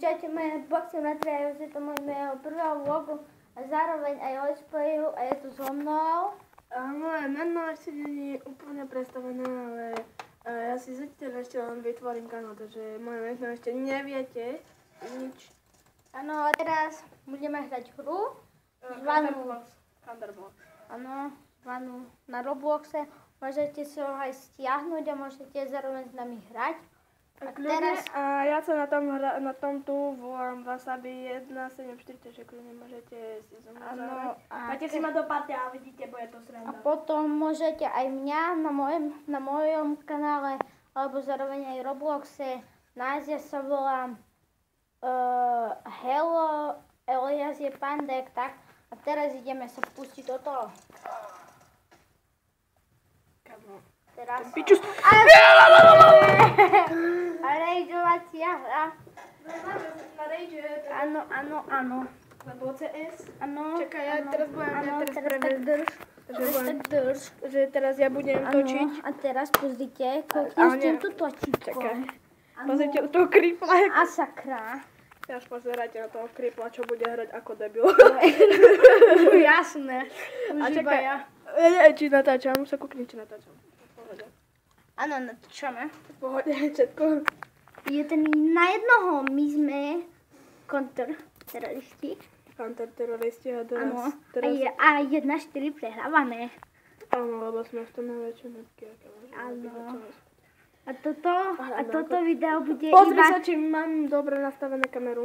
Vítajte moje boxy materiálu, je to mojho prvého vlogu a zároveň aj let's playu a je to so mnou. Moje meno ešte nie je úplne predstavené, ale ja si zatiaľ ešte len vytvorím kanál, takže moje meno ešte neviete nič. Áno, a teraz budeme hrať hru zvanú na Robloxe. Môžete si ho aj stiahnuť a môžete zároveň s nami hrať. A ja sa na tom tu volám Wasabi 174, takže kľudne môžete si so mnou zahrať. Máte si ma do party a vidíte, bude to sranda. A potom môžete aj mňa na mojom kanále, alebo zároveň aj Robloxe nájsť. Ja sa volám Hello, Elias je Pandek, tak? A teraz ideme sa pustiť do toho. Teraz... Pičus! A rageovacia hra. Na rage. Áno. Lebo CS. Áno. Čakaj, ja teraz budem... Tak drž. Že teraz ja budem točiť. A teraz pozrite, koľkým tu točítko. Čakaj. Pozrite u toho kripla. A sakra. Teraz pozerajte na toho kripla, čo bude hrať ako debil. Jasné. A čakaj, ja. Či natáčam, sa kúkni, či natáčam. Áno, natáčame. V pohode, všetko. Je ten na jednoho, my sme kontrteroristi. Kontrteroristi a teraz... Áno, a 1-4 prehrávame. Áno, lebo sme v tom najväčšie metky. Áno. A toto video bude Pozri iba... sa, či mám dobre nastavené kameru.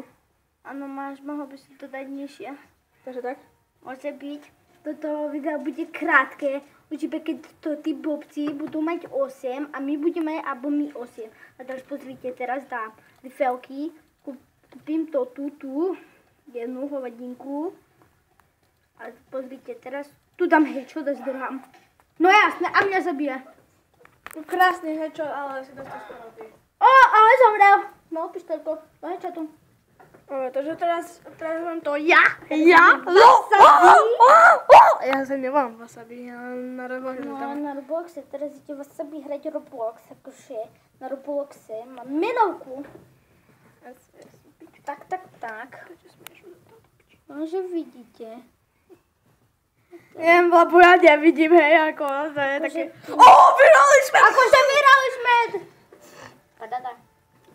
Áno, mohol by si to dať nižšie. Takže tak? Môže byť. Toto video bude krátke. Už iba keď to tí bobci budú mať 8 a my budeme, alebo my 8. A teraz pozrite, teraz dám rifelky. Kúpim to tu, jednu hovadinku. A pozrite, teraz tu dám headshot a zdrhám. No jasné, a mňa zabije. Krásny headshot, ale si dostal skoro ty. Ale zomrel. No, pištolko, do headshotu. Takže teraz mám to ja. Ja sa nevolám Wasabi, ja na Robloxe. No, na Robloxe, teraz ide Wasabi hrať Roblox, akože na Robloxe mám menovku. Tak. Môže vidíte. Neviem, lebo ja nevidím, hej, ako to je také... Vyhrali sme! Akože vyhrali sme!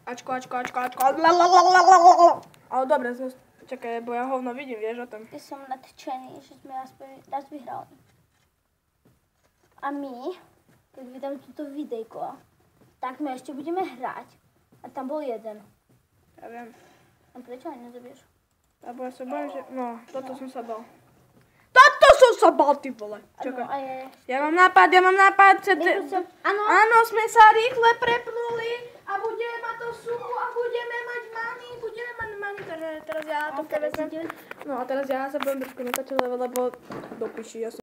Ačko. Ale dobre, čakaj, bo ja hovno vidím, vieš o tom. Ja som nadšený, že sme raz vyhrali. A my, keď vydám toto videjko, tak my ešte budeme hrať. A tam bol jeden. Ja viem. A prečo ho nezabiješ? Lebo ja sa bojím, že... No, toto som sa bal. Ty vole. Čakaj. Ja mám nápad. Áno, sme sa rýchle prepnuli a budeme mať to suchu a budeme mať mani, takže teraz ja to prevezmem. No a teraz ja sa budem trošku natáčať, lebo do piči, ja som